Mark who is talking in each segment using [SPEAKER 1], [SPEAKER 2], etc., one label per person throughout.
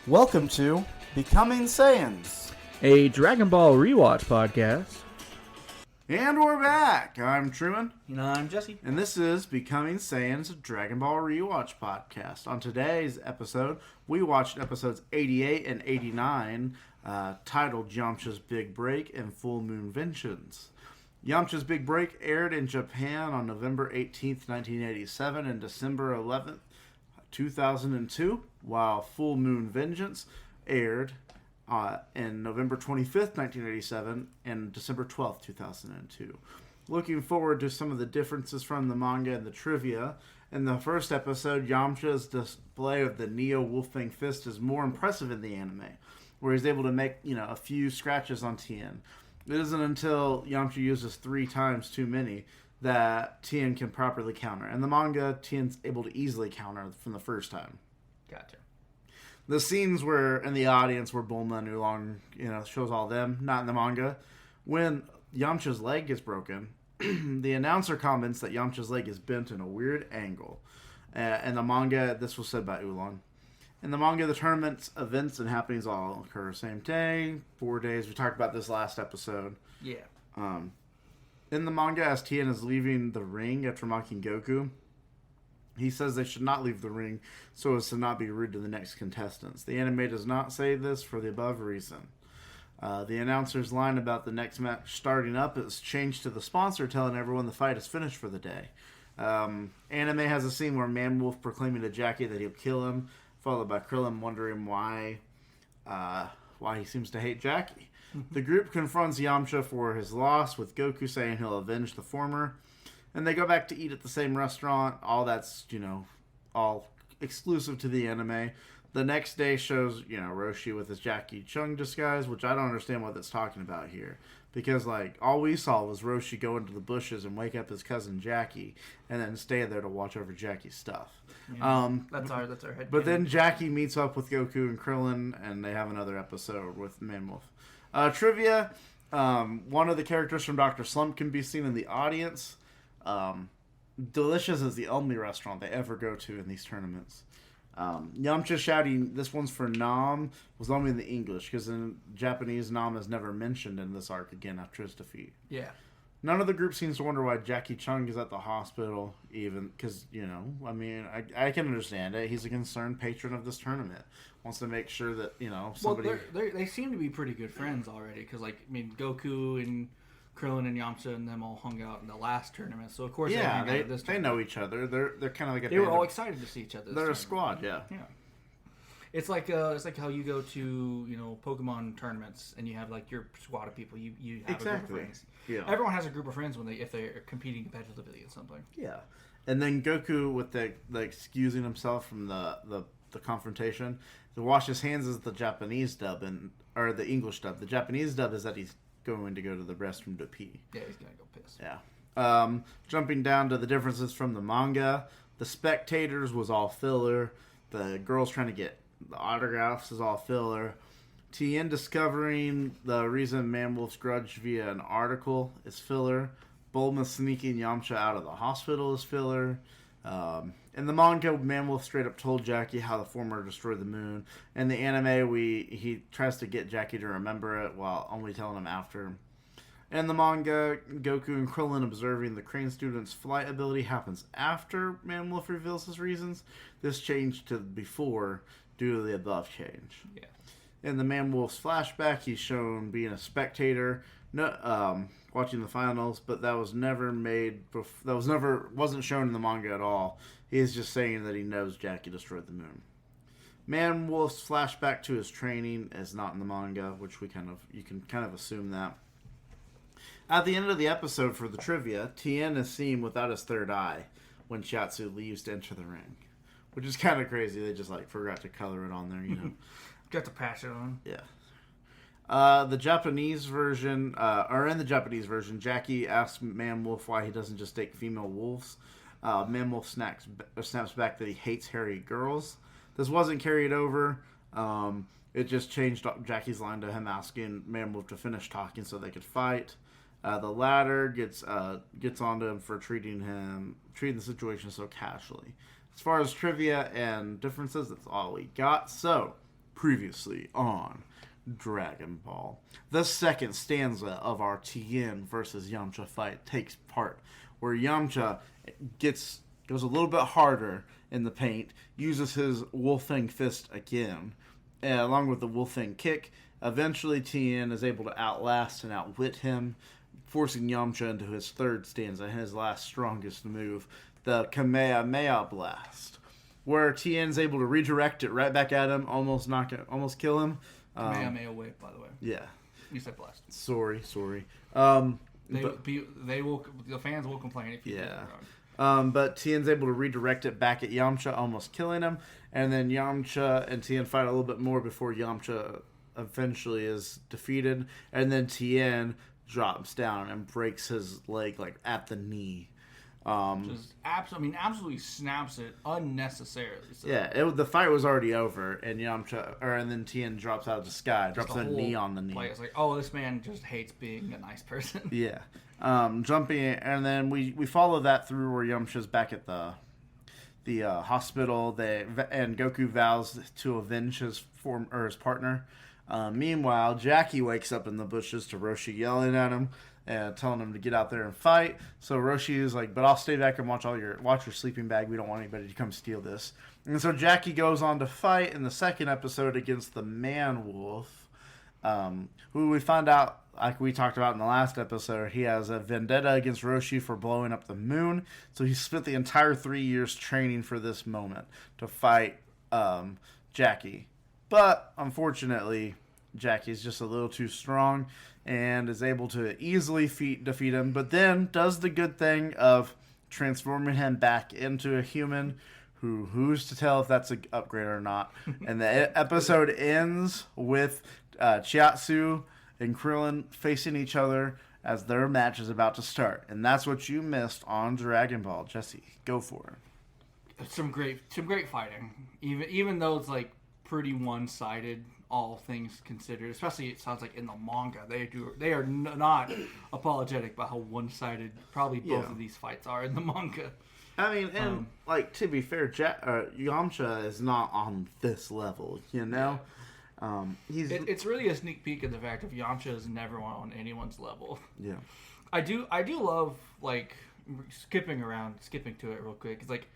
[SPEAKER 1] Welcome to Becoming Saiyans.
[SPEAKER 2] A Dragon Ball rewatch podcast.
[SPEAKER 1] And we're back. I'm Truman.
[SPEAKER 3] And I'm Jesse.
[SPEAKER 1] And this is Becoming Saiyans, a Dragon Ball rewatch podcast. On today's episode, we watched episodes 88 and 89, titled Yamcha's Big Break and Full Moon Vengeance. Yamcha's Big Break aired in Japan on November 18th, 1987 and December 11th, 2002, while Full Moon Vengeance aired in November 25th, 1987 and December 12th, 2002. Looking forward to some of the differences from the manga and the trivia. In the first episode, Yamcha's display of the Neo Wolfang Fist is more impressive in the anime, where he's able to make, a few scratches on Tien. It isn't until Yamcha uses 3 times too many that Tien can properly counter. In the manga, Tien's able to easily counter from the first time.
[SPEAKER 3] Gotcha.
[SPEAKER 1] The scenes where in the audience where Bulma and Oolong, shows all them, not in the manga. When Yamcha's leg gets broken, the announcer comments that Yamcha's leg is bent in a weird angle. In the manga, this was said by Oolong. In the manga, the tournament's events and happenings all occur the same day, 4 days. We talked about this last episode.
[SPEAKER 3] Yeah.
[SPEAKER 1] In the manga, as Tien is leaving the ring after mocking Goku, he says they should not leave the ring so as to not be rude to the next contestants. The anime does not say this for the above reason. The announcer's line about the next match starting up is changed to the sponsor telling everyone the fight is finished for the day. Anime has a scene where Man Wolf proclaiming to Jackie that he'll kill him, followed by Krillin wondering why he seems to hate Jackie. The group confronts Yamcha for his loss, with Goku saying he'll avenge the former. And they go back to eat at the same restaurant. All that's, all exclusive to the anime. The next day shows, Roshi with his Jackie Chung disguise, which I don't understand what that's talking about here. Because, all we saw was Roshi go into the bushes and wake up his cousin Jackie, and then stay there to watch over Jackie's stuff.
[SPEAKER 3] Yeah, that's our head.
[SPEAKER 1] But then Jackie meets up with Goku and Krillin, and they have another episode with Man Wolf. Trivia, one of the characters from Dr. Slump can be seen in the audience. Delicious is the only restaurant they ever go to in these tournaments. Yamcha shouting, "This one's for Nam," was only in the English, because in Japanese, Nam is never mentioned in this arc again after his defeat.
[SPEAKER 3] Yeah.
[SPEAKER 1] None of the group seems to wonder why Jackie Chung is at the hospital, even, because, I can understand it. He's a concerned patron of this tournament. Wants to make sure that, somebody...
[SPEAKER 3] Well, they seem to be pretty good friends already, because, Goku and Krillin and Yamcha and them all hung out in the last tournament, so of course
[SPEAKER 1] they know each other. They're kind of like
[SPEAKER 3] they were all excited to see each other.
[SPEAKER 1] They're a squad, yeah.
[SPEAKER 3] Yeah. It's like how you go to Pokemon tournaments and you have your squad of people. You have a group of friends. Yeah. Everyone has a group of friends if they're competing competitively in something.
[SPEAKER 1] Yeah. And then Goku with the excusing himself from the confrontation. To wash his hands is the Japanese dub or the English dub. The Japanese dub is that he's going to go to the restroom to pee.
[SPEAKER 3] Yeah, he's gonna go piss.
[SPEAKER 1] Yeah. Jumping down to the differences from the manga, the spectators was all filler. The girls trying to get the autographs is all filler. Tien discovering the reason Man Wolf's grudge via an article is filler. Bulma sneaking Yamcha out of the hospital is filler. In the manga, Man Wolf straight up told Jackie how the former destroyed the moon. In the anime, he tries to get Jackie to remember it while only telling him after. In the manga, Goku and Krillin observing the Crane student's flight ability happens after Man Wolf reveals his reasons. This changed to before due to the above change.
[SPEAKER 3] Yeah.
[SPEAKER 1] In the Man Wolf's flashback, he's shown being a spectator, watching the finals, but that was never wasn't shown in the manga at all. He's just saying that he knows Jackie destroyed the moon. Man Wolf's flashback to his training is not in the manga, which you can kind of assume that. At the end of the episode for the trivia, Tien is seen without his third eye when Shiatsu leaves to enter the ring, which is kind of crazy. They just forgot to color it on there,
[SPEAKER 3] Got to patch it on.
[SPEAKER 1] Yeah. The Japanese version, in the Japanese version, Jackie asks Man Wolf why he doesn't just take female wolves. Man Wolf snaps back that he hates hairy girls. This wasn't carried over. It just changed Jackie's line to him asking Man Wolf to finish talking so they could fight. The latter gets onto him for treating the situation so casually. As far as trivia and differences, that's all we got. So, Previously on Dragon Ball. The second stanza of our Tien versus Yamcha fight takes part, where Yamcha goes a little bit harder in the paint, uses his Wolfang Fist again, along with the Wolfang Kick. Eventually, Tien is able to outlast and outwit him, forcing Yamcha into his third stanza, his last strongest move, the Kamehameha Blast, where Tien's able to redirect it right back at him, almost kill him.
[SPEAKER 3] Kamehameha wave, by the way.
[SPEAKER 1] Yeah.
[SPEAKER 3] You said blast.
[SPEAKER 1] Sorry. The
[SPEAKER 3] fans will complain if you get it
[SPEAKER 1] wrong. But Tien's able to redirect it back at Yamcha, almost killing him. And then Yamcha and Tien fight a little bit more before Yamcha eventually is defeated. And then Tien drops down and breaks his leg at the knee.
[SPEAKER 3] Absolutely snaps it unnecessarily. So.
[SPEAKER 1] Yeah, the fight was already over, and then Tien drops out of the sky, drops a knee on the knee.
[SPEAKER 3] It's like, oh, this man just hates being a nice person.
[SPEAKER 1] Yeah, jumping in, and then we follow that through where Yamcha's back at the hospital. And Goku vows to avenge his partner. Meanwhile, Jackie wakes up in the bushes to Roshi yelling at him and telling him to get out there and fight. So Roshi is like, but I'll stay back and watch your sleeping bag. We don't want anybody to come steal this. And so Jackie goes on to fight in the second episode against the Man Wolf, who we find out, like we talked about in the last episode, he has a vendetta against Roshi for blowing up the moon. So he spent the entire 3 years training for this moment to fight Jackie. But unfortunately, Jackie's just a little too strong and is able to easily defeat him, but then does the good thing of transforming him back into a human who's to tell if that's an upgrade or not. And the episode ends with Chiatsu and Krillin facing each other as their match is about to start. And that's what you missed on Dragon Ball. Jesse, go for it.
[SPEAKER 3] Some great fighting. Even though it's pretty one-sided, all things considered, especially it sounds like in the manga, they are not apologetic about how one-sided probably both of these fights are in the manga.
[SPEAKER 1] I mean, and to be fair, Yamcha is not on this level, you know. Yeah.
[SPEAKER 3] It's really a sneak peek of the fact that Yamcha is never on anyone's level.
[SPEAKER 1] Yeah,
[SPEAKER 3] I do love skipping to it real quick. It's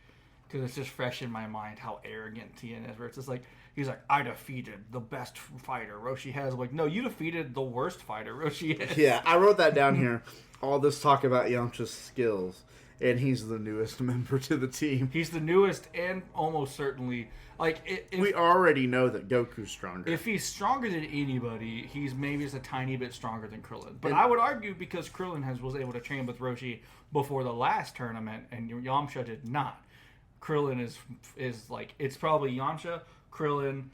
[SPEAKER 3] because it's just fresh in my mind how arrogant Tien is. Where it's just he's like, I defeated the best fighter Roshi has. I'm like, no, you defeated the worst fighter Roshi has.
[SPEAKER 1] Yeah, I wrote that down here. All this talk about Yamcha's skills, and he's the newest member to the team.
[SPEAKER 3] He's the newest, and almost certainly
[SPEAKER 1] we already know that Goku's stronger.
[SPEAKER 3] If he's stronger than anybody, he's maybe just a tiny bit stronger than Krillin. But I would argue because Krillin was able to train with Roshi before the last tournament, and Yamcha did not. Krillin is it's probably Yamcha, Krillin,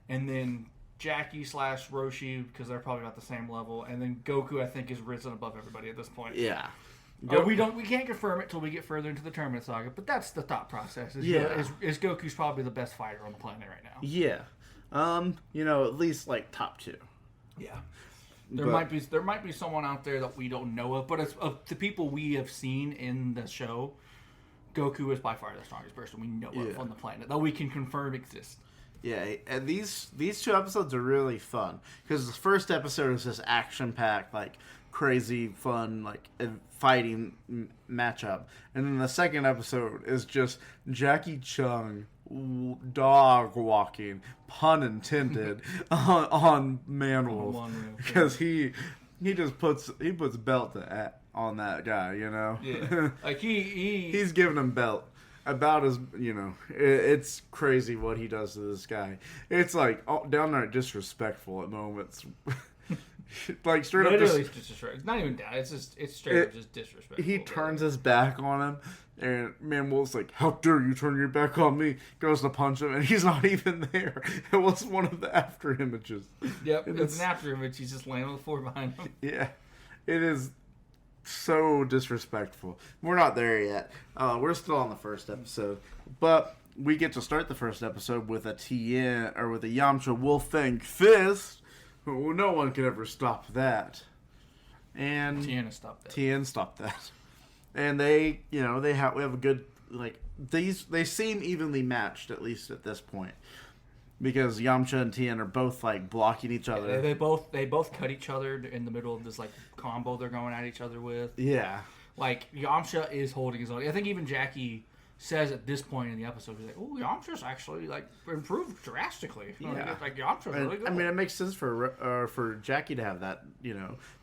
[SPEAKER 3] and then Jackie / Roshi, because they're probably about the same level, and then Goku I think is risen above everybody at this point.
[SPEAKER 1] Yeah.
[SPEAKER 3] We can't confirm it till we get further into the tournament saga, but that's the thought process. Is Goku's probably the best fighter on the planet right now.
[SPEAKER 1] Yeah. At least top 2.
[SPEAKER 3] Yeah. There might be someone out there that we don't know of, but of the people we have seen in the show, Goku is by far the strongest person we know of on the planet that we can confirm exists.
[SPEAKER 1] Yeah, and these 2 episodes are really fun because the first episode is this action-packed, crazy fun, fighting matchup, and then the second episode is just Jackie Chung dog walking, pun intended, on Man Wolf, because he just puts belt on that guy, you know.
[SPEAKER 3] Yeah,
[SPEAKER 1] he's giving him belt. About as it's crazy what he does to this guy. It's downright disrespectful at moments. Straight up,
[SPEAKER 3] it's not even that. It's straight up just disrespectful.
[SPEAKER 1] He turns his back on him, and Man Wolf's like, "How dare you turn your back on me?" Goes to punch him, and he's not even there. It was one of the after images.
[SPEAKER 3] Yep, it's an after image. He's just laying on the floor behind him.
[SPEAKER 1] Yeah, it is. So disrespectful. We're not there yet. We're still on the first episode, but we get to start the first episode with a Yamcha Wolfang Fist. No one can ever stop that. And
[SPEAKER 3] Tien
[SPEAKER 1] stopped that. And we have a good they seem evenly matched, at least at this point. because Yamcha and Tien are both like blocking each other.
[SPEAKER 3] They both cut each other in the middle of this like combo they're going at each other with.
[SPEAKER 1] Yeah.
[SPEAKER 3] Like Yamcha is holding his own. I think even Jackie says at this point in the episode, he's like, "Oh, Yamcha's actually like improved drastically.
[SPEAKER 1] Yeah.
[SPEAKER 3] Like Yamcha's really good."
[SPEAKER 1] I mean, it makes sense for Jackie to have that,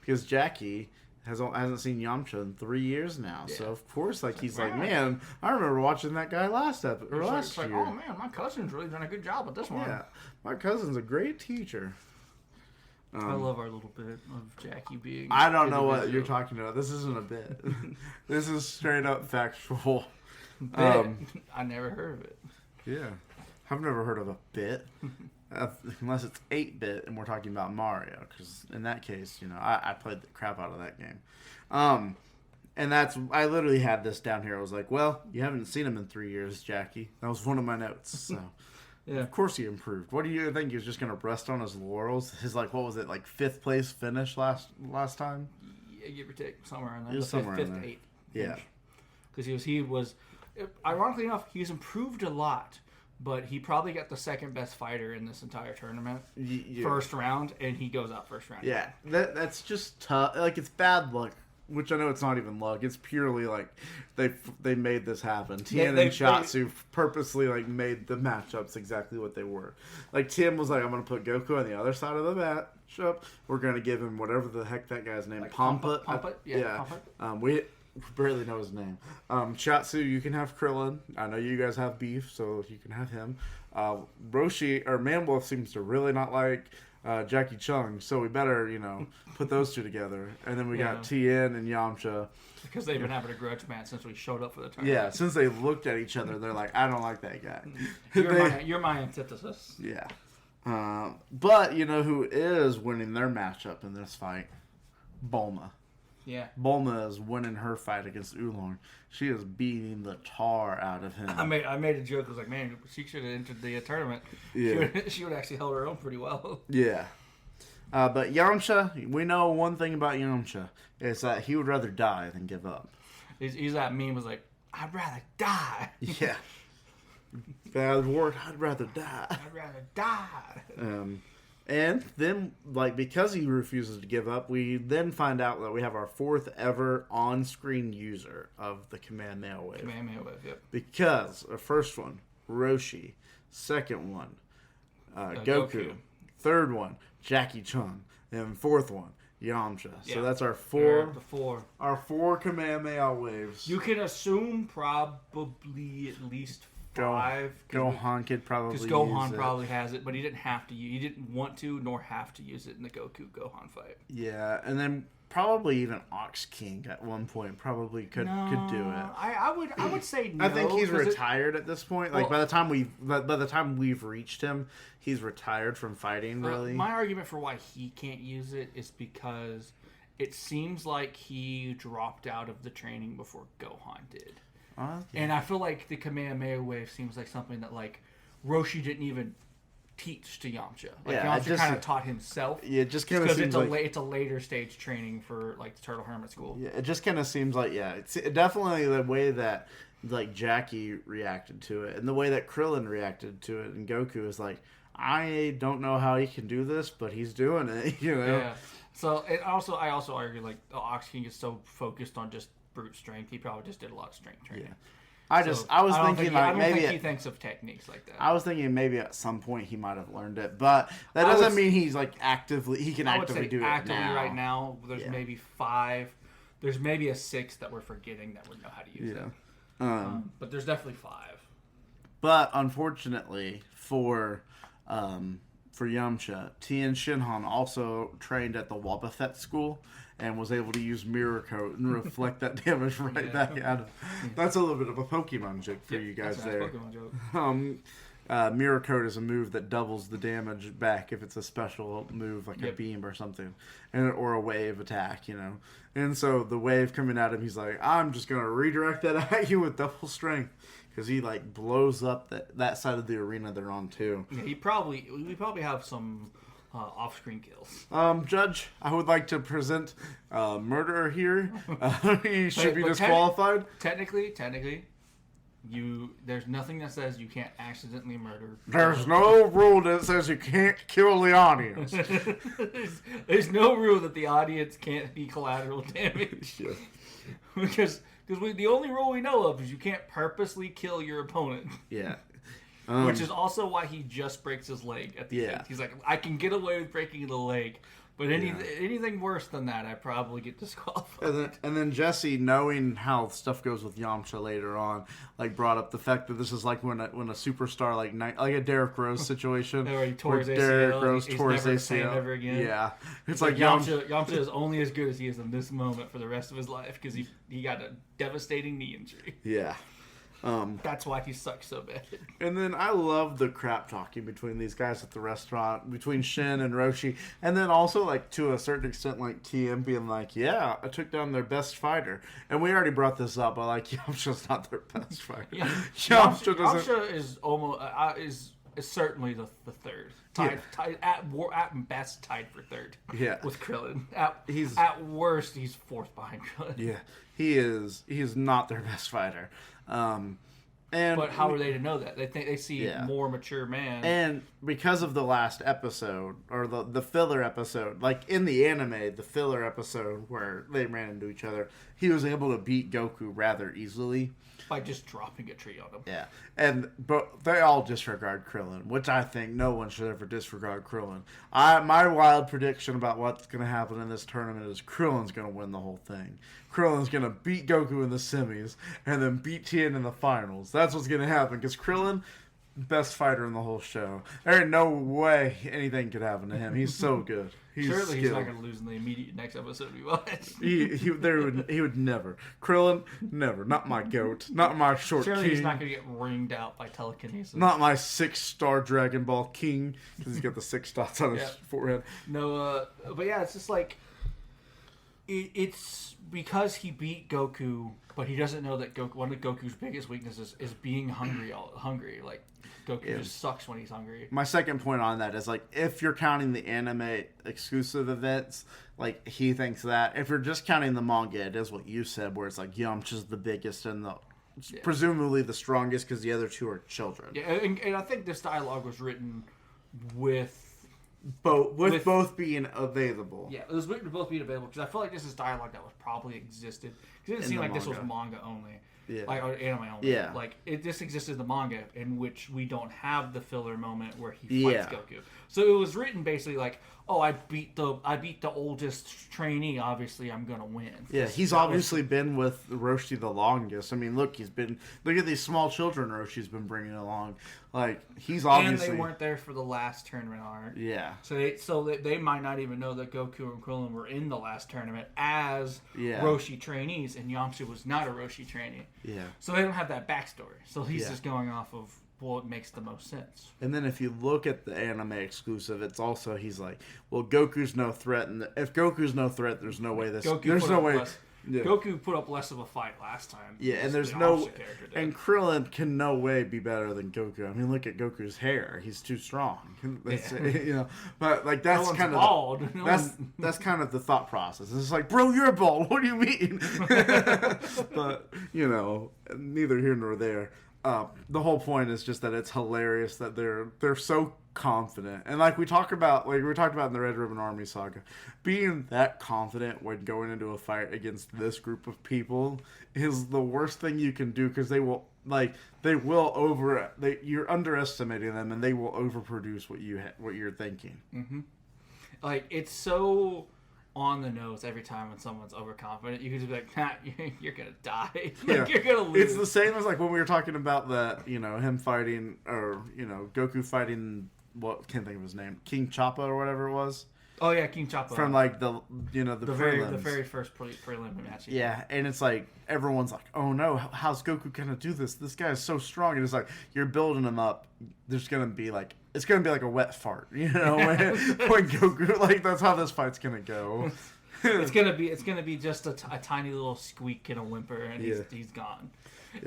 [SPEAKER 1] because Jackie hasn't seen Yamcha in 3 years now. Yeah. So of course, like he's like, man, I remember watching that guy last year.
[SPEAKER 3] It's like, oh man, my cousin's really done a good job with this one.
[SPEAKER 1] Yeah, my cousin's a great teacher.
[SPEAKER 3] I love our little bit of Jackie being.
[SPEAKER 1] I don't know what you're talking about. This isn't a bit. This is straight up factual.
[SPEAKER 3] Bit. I never heard of it.
[SPEAKER 1] Yeah, I've never heard of a bit. Unless it's 8-bit and we're talking about Mario, because in that case, I played the crap out of that game. And I literally had this down here. I was like, well, you haven't seen him in 3 years, Jackie. That was one of my notes. So, yeah. Of course he improved. What do you think? He was just going to rest on his laurels? His, what was it, 5th place finish last time?
[SPEAKER 3] Yeah, give or take, somewhere in there.
[SPEAKER 1] It was somewhere in there.
[SPEAKER 3] 5th, 8th.
[SPEAKER 1] Yeah.
[SPEAKER 3] Because he was, ironically enough, he's improved a lot. But he probably got the second best fighter in this entire tournament. Yeah. First round, and he goes out first round.
[SPEAKER 1] Yeah, that's just tough. It's bad luck, which I know it's not even luck. It's purely they made this happen. Tien and Chiatsu purposely made the matchups exactly what they were. Tien was like, I'm going to put Goku on the other side of the matchup. We're going to give him whatever the heck that guy's name.
[SPEAKER 3] Pampa? Yeah.
[SPEAKER 1] Pampa. We barely know his name. Chiatsu, you can have Krillin. I know you guys have beef, so you can have him. Roshi, or Manwolf, seems to really not like Jackie Chung, so we better, put those two together. And then we got Tien and Yamcha.
[SPEAKER 3] Because they've been having a grudge match since we showed up for the tournament.
[SPEAKER 1] Yeah, since they looked at each other, they're like, I don't like that guy.
[SPEAKER 3] You're my antithesis.
[SPEAKER 1] Yeah. But, who is winning their matchup in this fight? Bulma.
[SPEAKER 3] Yeah.
[SPEAKER 1] Bulma is winning her fight against Oolong. She is beating the tar out of him.
[SPEAKER 3] I made a joke. I was like, man, she should have entered the tournament.
[SPEAKER 1] Yeah.
[SPEAKER 3] She would actually hold her own pretty well.
[SPEAKER 1] Yeah. But Yamcha, we know one thing about Yamcha. Is that he would rather die than give up.
[SPEAKER 3] He's that meme was like, I'd rather die.
[SPEAKER 1] Yeah. Bad word, I'd rather die.
[SPEAKER 3] I'd rather die.
[SPEAKER 1] And then, because he refuses to give up, we then find out that we have our 4th ever on-screen user of the Kamehameha Wave.
[SPEAKER 3] Kamehameha Wave, yep.
[SPEAKER 1] Because the first one, Roshi. Second one, Goku. Third one, Jackie Chun. And 4th one, Yamcha. Yeah. So that's our 4. Our 4 Kamehameha Waves.
[SPEAKER 3] You can assume probably at least 5.
[SPEAKER 1] Gohan could probably use it.
[SPEAKER 3] Because Gohan probably has it, but he didn't have to. He didn't want to nor have to use it in the Goku-Gohan fight.
[SPEAKER 1] Yeah, and then probably even Ox King at one point probably could do it.
[SPEAKER 3] I would say no.
[SPEAKER 1] I think he's retired at this point. By the time we've reached him, he's retired from fighting. Really,
[SPEAKER 3] my argument for why he can't use it is because it seems like he dropped out of the training before Gohan did. And I feel like the Kamehameha Wave seems like something that Roshi didn't even teach to Yamcha. Yamcha kind of taught himself.
[SPEAKER 1] Yeah, it just kind of seems
[SPEAKER 3] because it's a later stage training for the Turtle Hermit School.
[SPEAKER 1] Yeah, it just kind of seems like it's definitely the way that Jackie reacted to it, and the way that Krillin reacted to it, and Goku is like, I don't know how he can do this, but he's doing it.
[SPEAKER 3] Yeah. So I also argue Ox King is so focused on just brute strength, he probably just did a lot of strength training.
[SPEAKER 1] Yeah. I was thinking maybe
[SPEAKER 3] he thinks of techniques like that.
[SPEAKER 1] I was thinking maybe at some point he might have learned it, but that doesn't mean he's actively do it now.
[SPEAKER 3] Right now, there's maybe 5. There's maybe a 6th that we're forgetting that we know how to use it. But there's definitely 5.
[SPEAKER 1] But unfortunately for Yamcha, Tien Shinhan also trained at the Wobbuffet school and was able to use Mirror Coat and reflect that damage back at him. That's a little bit of a Pokemon joke for you guys there.
[SPEAKER 3] Pokemon
[SPEAKER 1] joke. Mirror Coat is a move that doubles the damage back if it's a special move like a beam or something, or a wave attack, And so the wave coming at him, he's like, I'm just going to redirect that at you with double strength. Because he blows up that side of the arena they're on too. Yeah, we
[SPEAKER 3] probably have some off-screen kills.
[SPEAKER 1] Judge, I would like to present Murderer here. He should be disqualified.
[SPEAKER 3] Technically, There's nothing that says you can't accidentally murder.
[SPEAKER 1] There's no rule that says you can't kill the audience.
[SPEAKER 3] there's no rule that the audience can't be collateral damage.
[SPEAKER 1] Yeah.
[SPEAKER 3] because the only rule we know of is you can't purposely kill your opponent.
[SPEAKER 1] Yeah.
[SPEAKER 3] Which is also why he just breaks his leg at the end. He's like, I can get away with breaking the leg, but anything worse than that, I probably get disqualified.
[SPEAKER 1] And then Jesse, knowing how stuff goes with Yamcha later on, like brought up the fact that this is like when a superstar like a Derrick Rose situation,
[SPEAKER 3] where he tore his ACL,
[SPEAKER 1] Derrick Rose
[SPEAKER 3] he's
[SPEAKER 1] tore his
[SPEAKER 3] never the
[SPEAKER 1] ACL
[SPEAKER 3] same ever again.
[SPEAKER 1] Yeah,
[SPEAKER 3] it's like Yamcha is only as good as he is in this moment for the rest of his life because he got a devastating knee injury.
[SPEAKER 1] Yeah.
[SPEAKER 3] That's why he sucks so bad.
[SPEAKER 1] And then I love the crap talking between these guys at the restaurant, between Shin and Roshi, and then also like to a certain extent like Tien being like, "Yeah, I took down their best fighter," and we already brought this up. But like, Yamcha's not their best fighter.
[SPEAKER 3] Yamcha is almost is certainly the third. Tied at best tied for third.
[SPEAKER 1] Yeah,
[SPEAKER 3] with Krillin. At worst he's fourth behind Krillin.
[SPEAKER 1] Yeah, he is not their best fighter.
[SPEAKER 3] But how are they to know that? They think they see a more mature man.
[SPEAKER 1] And because of the last episode, or the filler episode, like in the anime, the filler episode where they ran into each other, he was able to beat Goku rather easily.
[SPEAKER 3] By just dropping a tree on him.
[SPEAKER 1] Yeah. But they all disregard Krillin, which I think no one should ever disregard Krillin. My wild prediction about what's going to happen in this tournament is Krillin's going to win the whole thing. Krillin's going to beat Goku in the semis and then beat Tien in the finals. That's what's going to happen because Krillin, best fighter in the whole show. There ain't no way anything could happen to him. He's so good.
[SPEAKER 3] Surely he's not going to lose in the immediate next episode we watch.
[SPEAKER 1] He would never. Krillin, never. Not my goat. Not my short king.
[SPEAKER 3] Surely he's not going to get ringed out by telekinesis.
[SPEAKER 1] Not my 6-star Dragon Ball king, because he's got the 6 dots on his forehead.
[SPEAKER 3] No, but yeah, it's just like it's because he beat Goku, but he doesn't know that one of Goku's biggest weaknesses is being hungry. Like Goku just sucks when he's hungry.
[SPEAKER 1] My second point on that is like if you're counting the anime exclusive events, like he thinks that. If you're just counting the manga, it is what you said, where it's like Yamcha's the biggest and presumably the strongest because the other two are children.
[SPEAKER 3] Yeah, and I think this dialogue was written with
[SPEAKER 1] both being available.
[SPEAKER 3] Yeah, it was written to both being available because I feel like this is dialogue that was probably existed. Because it didn't seem like this was manga only.
[SPEAKER 1] Yeah.
[SPEAKER 3] Like, or anime only.
[SPEAKER 1] Yeah.
[SPEAKER 3] Like, this existed in the manga in which we don't have the filler moment where he fights Goku. So it was written basically like, oh, I beat the oldest trainee, obviously I'm gonna win.
[SPEAKER 1] Yeah, he's obviously been with Roshi the longest. I mean, look at these small children Roshi's been bringing along. Like, he's obviously...
[SPEAKER 3] And they weren't there for the last tournament arc.
[SPEAKER 1] Yeah.
[SPEAKER 3] So they might not even know that Goku and Krillin were in the last tournament as Roshi trainees, and Yamcha was not a Roshi trainee.
[SPEAKER 1] Yeah.
[SPEAKER 3] So they don't have that backstory. So he's just going off of what makes the most sense.
[SPEAKER 1] And then if you look at the anime exclusive, it's also, he's like, well, Goku's no threat, and if Goku's no threat, there's no way this...
[SPEAKER 3] Goku put up less of a fight last time.
[SPEAKER 1] Yeah, and there's no... And Krillin can no way be better than Goku. I mean, look at Goku's hair. He's too strong. But like that's kind of
[SPEAKER 3] bald.
[SPEAKER 1] That's kind of the thought process. It's like, bro, you're bald. What do you mean? But neither here nor there. The whole point is just that it's hilarious that they're so confident, and like we talked about in the Red Ribbon Army saga, being that confident when going into a fight against this group of people is the worst thing you can do because you're underestimating them and they will overproduce what you're thinking.
[SPEAKER 3] Mm-hmm. Like, it's so on the nose every time when someone's overconfident. You can just be like, you're gonna die. You're gonna lose.
[SPEAKER 1] It's the same as like when we were talking about him fighting, or Goku fighting, can't think of his name, King Choppa or whatever it was.
[SPEAKER 3] Oh yeah, King Choppa.
[SPEAKER 1] From like the
[SPEAKER 3] very first prelim match.
[SPEAKER 1] Yeah, and it's like everyone's like, oh no, how's Goku gonna do this? This guy is so strong, and it's like you're building him up. There's gonna be like it's gonna be like a wet fart, when Goku, like that's how this fight's gonna go.
[SPEAKER 3] It's gonna be just a tiny little squeak and a whimper, and he's gone.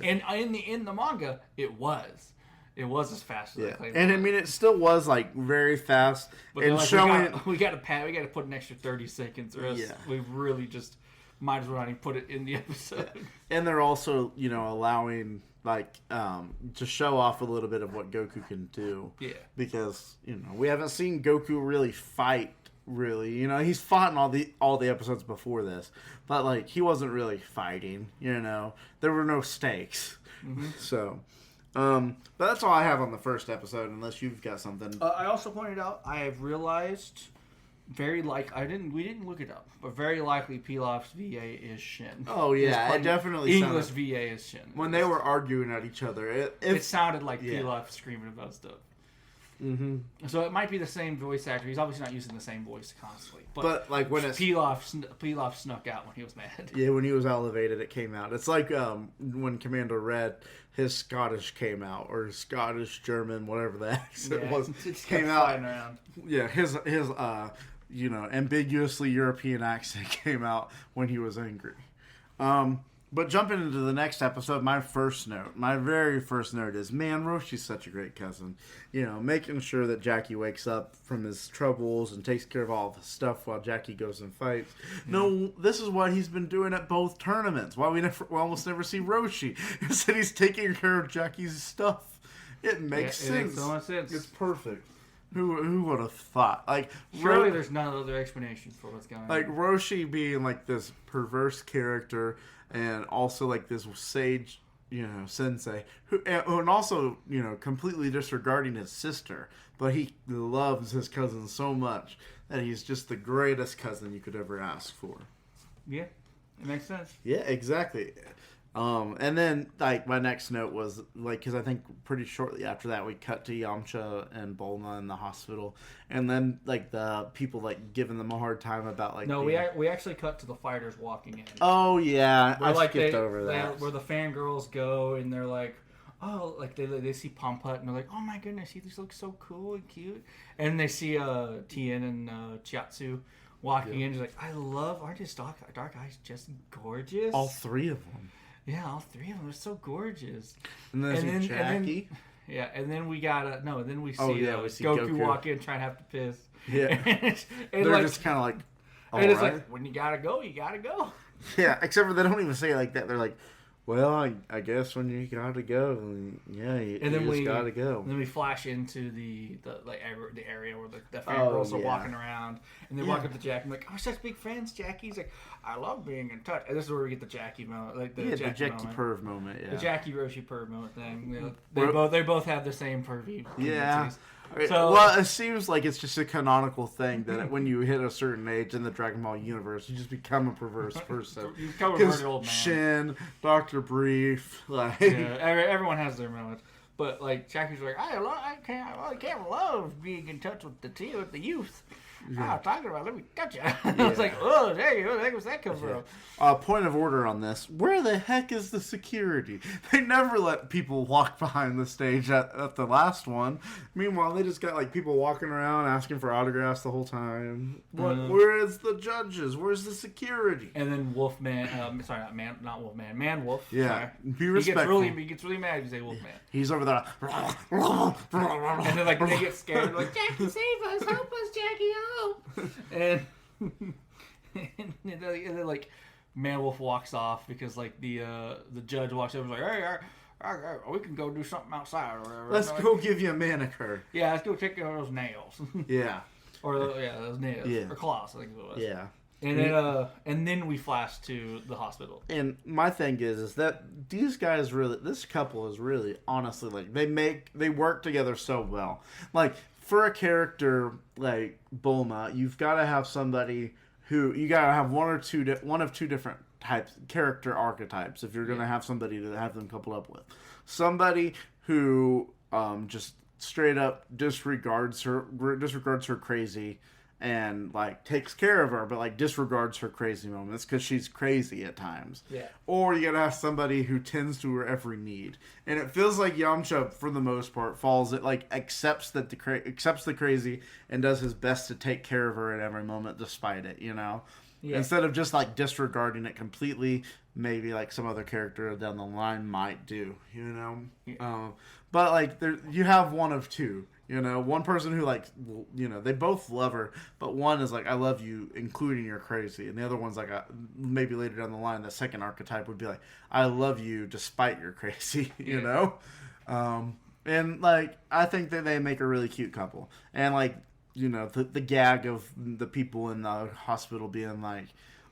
[SPEAKER 3] Yeah. And in the manga, it was as fast as I claimed.
[SPEAKER 1] And I mean, it still was like very fast.
[SPEAKER 3] But and like, showing we got to put an extra 30 seconds, or else we've really just might as well not even put it in the episode.
[SPEAKER 1] And they're also, allowing to show off a little bit of what Goku can do.
[SPEAKER 3] Yeah.
[SPEAKER 1] Because, we haven't seen Goku really fight, really. He's fought in all the episodes before this. But, he wasn't really fighting, There were no stakes. Mm-hmm. So, but that's all I have on the first episode, unless you've got something.
[SPEAKER 3] I also pointed out, I have realized... we didn't look it up, but very likely Pilaf's VA is Shin.
[SPEAKER 1] Oh yeah, it definitely
[SPEAKER 3] English VA is Shin.
[SPEAKER 1] When they were arguing at each other,
[SPEAKER 3] it sounded like Pilaf screaming about stuff.
[SPEAKER 1] Mm-hmm.
[SPEAKER 3] So it might be the same voice actor. He's obviously not using the same voice constantly.
[SPEAKER 1] But when it's
[SPEAKER 3] Pilaf snuck out when he was mad.
[SPEAKER 1] Yeah, when he was elevated, it came out. It's like when Commander Red, his Scottish came out, or Scottish, German, whatever the accent was, came out.
[SPEAKER 3] Around.
[SPEAKER 1] Yeah, his ambiguously European accent came out when he was angry. But jumping into the next episode, my very first note is, man, Roshi's such a great cousin. Making sure that Jackie wakes up from his troubles and takes care of all of his stuff while Jackie goes and fights. Mm. No, this is what he's been doing at both tournaments. Why we almost never see Roshi. Instead, he's taking care of Jackie's stuff. It makes sense.
[SPEAKER 3] It makes so much sense.
[SPEAKER 1] It's perfect. Who would have thought?
[SPEAKER 3] Surely there's no other explanation for what's going on.
[SPEAKER 1] Roshi being this perverse character, and also this sage, sensei, and also completely disregarding his sister, but he loves his cousin so much that he's just the greatest cousin you could ever ask for.
[SPEAKER 3] Yeah, it makes sense.
[SPEAKER 1] Yeah, exactly. And then, my next note was, because I think pretty shortly after that, we cut to Yamcha and Bulma in the hospital. And then, the people, giving them a hard time about,
[SPEAKER 3] No, we actually cut to the fighters walking in.
[SPEAKER 1] Oh, yeah.
[SPEAKER 3] Where,
[SPEAKER 1] I skipped over that.
[SPEAKER 3] Where the fangirls go, and they're they see Pompat, and they're like, oh my goodness, he just looks so cool and cute. And they see Tien and Chiatsu walking in. He's like, aren't his dark eyes just gorgeous?
[SPEAKER 1] All three of them.
[SPEAKER 3] Yeah, all three of them are so gorgeous.
[SPEAKER 1] And then Jackie.
[SPEAKER 3] And then we got then we see,
[SPEAKER 1] we see
[SPEAKER 3] Goku walk in trying to have to piss.
[SPEAKER 1] Yeah, and they're just kind of like, all
[SPEAKER 3] and it's
[SPEAKER 1] right.
[SPEAKER 3] when you gotta go, you gotta go.
[SPEAKER 1] Yeah, except for they don't even say it like that. They're like, well, I guess when you gotta go, you just gotta go.
[SPEAKER 3] And then we flash into the area where the fangirls are walking around, and they walk up to Jackie. I'm like, oh, such big friends, Jackie. He's like, I love being in touch. And this is where we get the Jackie moment, the Jackie
[SPEAKER 1] perv moment,
[SPEAKER 3] the Jackie Roshi perv moment thing. They both have the same pervy.
[SPEAKER 1] Yeah.
[SPEAKER 3] So,
[SPEAKER 1] it seems like it's just a canonical thing that when you hit a certain age in the Dragon Ball universe, you just become a perverse person.
[SPEAKER 3] You become a perverted old man.
[SPEAKER 1] Shin, Dr. Brief,
[SPEAKER 3] everyone has their moments. But Jackie's like, I can't love being in touch with the youth. Yeah. Talking about, let me touch you. I was like, oh, there you go. Where's that come from?
[SPEAKER 1] Point of order on this. Where the heck is the security? They never let people walk behind the stage at the last one. Meanwhile, they just got people walking around asking for autographs the whole time. Where is the judges? Where's the security?
[SPEAKER 3] And then Wolfman, not Wolfman, Man Wolf.
[SPEAKER 1] Yeah,
[SPEAKER 3] sorry.
[SPEAKER 1] Be respectful.
[SPEAKER 3] He gets really mad if you say Wolfman.
[SPEAKER 1] He's over there.
[SPEAKER 3] And then they get scared. They're like, Jackie, save us, help us, Jackie, help. And then Man Wolf walks off because the judge walks over and is like, hey, we can go do something outside or whatever.
[SPEAKER 1] Let's go give you a manicure.
[SPEAKER 3] Yeah, let's go check out those nails.
[SPEAKER 1] Yeah.
[SPEAKER 3] Or those nails. Yeah. Or claws, I think it was.
[SPEAKER 1] Yeah.
[SPEAKER 3] And then we flash to the hospital.
[SPEAKER 1] And my thing is that these guys this couple is really, honestly, they work together so well. For a character like Bulma, you've got to have somebody you got to have one of two different character archetypes if you're going to have somebody to have them couple up with. Somebody who just straight up disregards her crazy and takes care of her, but disregards her crazy moments because she's crazy at times.
[SPEAKER 3] Yeah.
[SPEAKER 1] Or you gotta have somebody who tends to her every need, and it feels like Yamcha, for the most part, accepts the crazy and does his best to take care of her at every moment, despite it. Yeah. Instead of just disregarding it completely, maybe some other character down the line might do.
[SPEAKER 3] Yeah.
[SPEAKER 1] But you have one of two. You know, one person who like, you know, they both love her, but one is like, I love you, including you're crazy, and the other one's like, maybe later down the line, the second archetype would be like, I love you despite you're crazy. You know, and like I think that they make a really cute couple, and like you know the gag of the people in the hospital being like,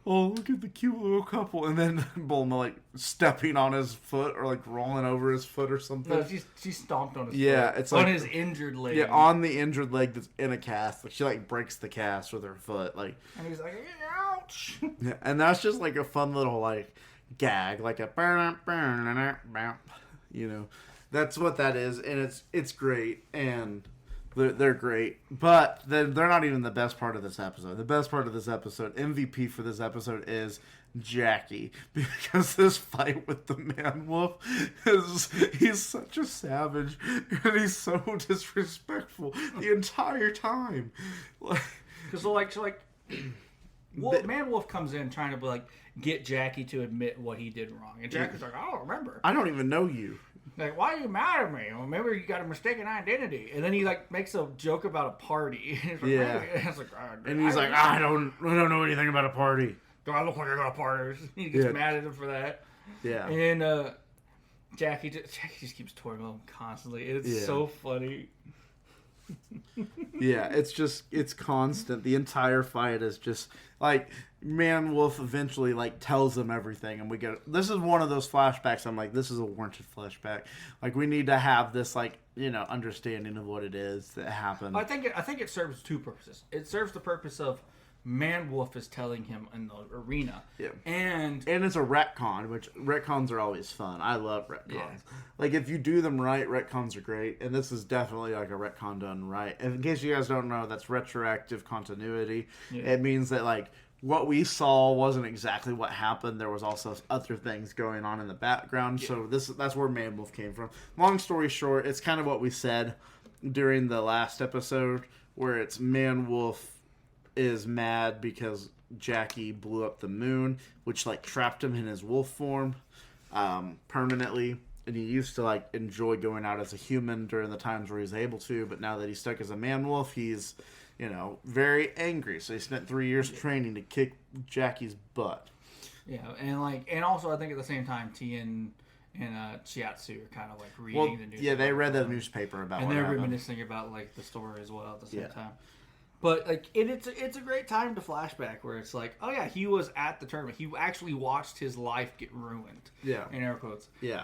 [SPEAKER 1] oh, look at the cute little couple. And then Bulma, like, stepping on his foot or, like, rolling over his foot or something.
[SPEAKER 3] No, she stomped on his foot.
[SPEAKER 1] It's
[SPEAKER 3] on
[SPEAKER 1] like...
[SPEAKER 3] his injured leg.
[SPEAKER 1] Yeah, on the injured leg that's in a cast. Like, she, like, breaks the cast with her foot. Like...
[SPEAKER 3] And he's like, ouch!
[SPEAKER 1] Yeah, and that's just, like, a fun little, like, gag. Like a... You know, that's what that is. And it's great. And... They're great, but they're not even the best part of this episode. The best part of this episode, MVP for this episode, is Jackie, because this fight with the man wolf he's such a savage, and he's so disrespectful the entire time.
[SPEAKER 3] Because man wolf comes in trying to like get Jackie to admit what he did wrong, and Jackie's like, I don't remember.
[SPEAKER 1] I don't even know you.
[SPEAKER 3] Like, why are you mad at me? Well, maybe you got a mistaken identity. And then he like makes a joke about a party. It's like,
[SPEAKER 1] and he's like, I don't know anything about a party.
[SPEAKER 3] Do I look like I got a party? He gets mad at him for that.
[SPEAKER 1] Yeah.
[SPEAKER 3] And Jackie just keeps toying him constantly. It's so funny.
[SPEAKER 1] Yeah, it's constant. The entire fight is just like Man Wolf eventually like tells them everything, and we get this is one of those flashbacks. I'm like, this is a warranted flashback. Like, we need to have this like, you know, understanding of what it is that happened.
[SPEAKER 3] I think it serves two purposes. It serves the purpose of Man Wolf is telling him in the arena.
[SPEAKER 1] Yeah.
[SPEAKER 3] And
[SPEAKER 1] it's a retcon, which retcons are always fun. I love retcons. Yeah. Like, if you do them right, retcons are great. And this is definitely like a retcon done right. And in case you guys don't know, that's retroactive continuity. Yeah. It means that like what we saw wasn't exactly what happened. There was also other things going on in the background. Yeah. So that's where Man Wolf came from. Long story short, it's kind of what we said during the last episode, where it's Man Wolf is mad because Jackie blew up the moon, which like trapped him in his wolf form permanently, and he used to like enjoy going out as a human during the times where he's able to, but now that he's stuck as a man wolf, he's, you know, very angry. So he spent 3 years training to kick Jackie's butt.
[SPEAKER 3] Yeah, and also I think at the same time Tien and Chiatsu are kind of like reading the news.
[SPEAKER 1] Yeah, they read the newspaper about
[SPEAKER 3] and
[SPEAKER 1] what
[SPEAKER 3] they're
[SPEAKER 1] happened.
[SPEAKER 3] reminiscing about like the story as well at the same time. But like it's a great time to flashback where it's like, oh yeah, he was at the tournament. He actually watched his life get ruined. Yeah. In air quotes.
[SPEAKER 1] Yeah.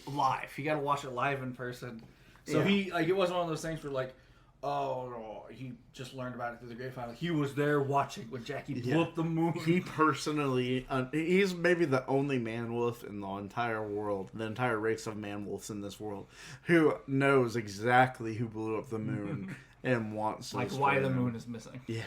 [SPEAKER 3] Live. You got to watch it live in person. So he like it wasn't one of those things where like, oh no, he just learned about it through the grapevine. He was there watching when Jackie blew up the moon.
[SPEAKER 1] He personally, he's maybe the only man wolf in the entire world, the entire race of man wolves in this world, who knows exactly who blew up the moon. And wants
[SPEAKER 3] like why the moon is missing.
[SPEAKER 1] Yeah.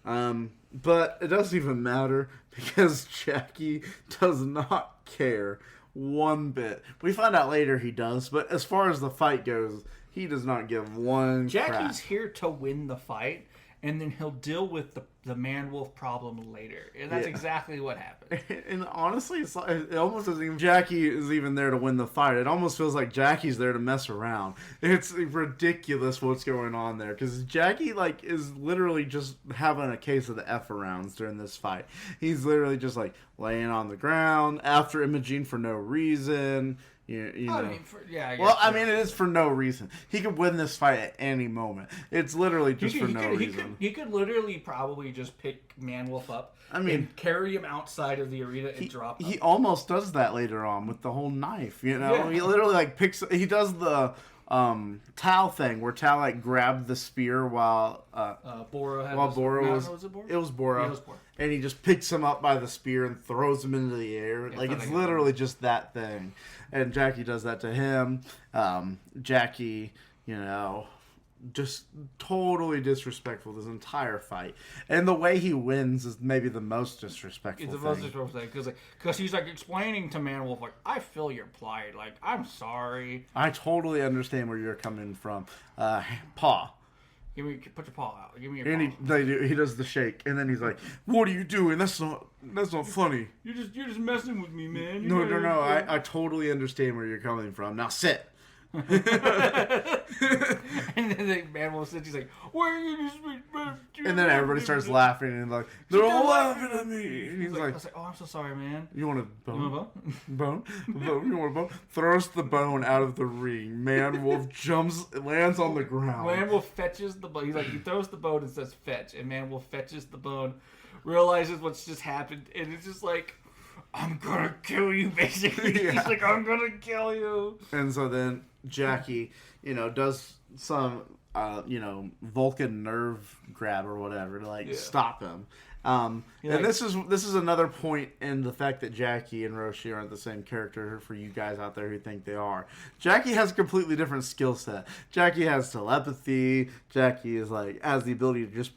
[SPEAKER 1] But it doesn't even matter because Jackie does not care one bit. We find out later he does, but as far as the fight goes, he does not give one
[SPEAKER 3] Jackie's
[SPEAKER 1] crap.
[SPEAKER 3] Here to win the fight, and then he'll deal with the man-wolf problem later. And that's exactly what happened.
[SPEAKER 1] And honestly, it almost doesn't even... Jackie is even there to win the fight. It almost feels like Jackie's there to mess around. It's ridiculous what's going on there. Because Jackie, like, is literally just having a case of the F-arounds during this fight. He's literally just, like, laying on the ground after Imogene for no reason... You know.
[SPEAKER 3] I mean,
[SPEAKER 1] I mean, it is for no reason. He could win this fight at any moment. It's literally just for no reason.
[SPEAKER 3] He could literally probably just pick Man-Wolf up.
[SPEAKER 1] I mean,
[SPEAKER 3] and carry him outside of the arena and drop him.
[SPEAKER 1] He almost does that later on with the whole knife. You know, he literally like picks. He does the Tao thing where Tao like grabbed the spear while
[SPEAKER 3] Bora had
[SPEAKER 1] was
[SPEAKER 3] it Bora?
[SPEAKER 1] It was Bora.
[SPEAKER 3] Yeah, it was Bora.
[SPEAKER 1] And he just picks him up by the spear and throws him into the air. Like, it's literally just that thing. And Jackie does that to him. Jackie, you know, just totally disrespectful this entire fight. And the way he wins is maybe the most disrespectful
[SPEAKER 3] thing. It's the most disrespectful thing. Because he's, like, explaining to Man-Wolf, like, I feel your plight. Like, I'm sorry.
[SPEAKER 1] I totally understand where you're coming from. Paw.
[SPEAKER 3] Put your paw out. Give me your paw.
[SPEAKER 1] And he does the shake, and then he's like, "What are you doing? That's not funny.
[SPEAKER 3] You're just messing with me, man.
[SPEAKER 1] No. I totally understand where you're coming from. Now sit."
[SPEAKER 3] And then the man Wolf said, he's like, why are you just...
[SPEAKER 1] And then everybody starts laughing and like, they're all laughing at me. And he's
[SPEAKER 3] I
[SPEAKER 1] like,
[SPEAKER 3] was like, oh, I'm so sorry, man.
[SPEAKER 1] you want a
[SPEAKER 3] You
[SPEAKER 1] bone?
[SPEAKER 3] want a
[SPEAKER 1] Bone? You want a bone? Throws the bone out of the ring. Man Wolf lands on the ground.
[SPEAKER 3] Man Wolf fetches the bone. He throws the bone and says fetch. And Man Wolf fetches the bone, realizes what's just happened, and it's just like, I'm gonna kill you, basically.
[SPEAKER 1] Yeah.
[SPEAKER 3] He's like, I'm gonna kill you.
[SPEAKER 1] And so then Jackie, does some, Vulcan nerve grab or whatever to stop him. And this is another point in the fact that Jackie and Roshi aren't the same character for you guys out there who think they are. Jackie has a completely different skill set. Jackie has telepathy. Jackie has the ability to just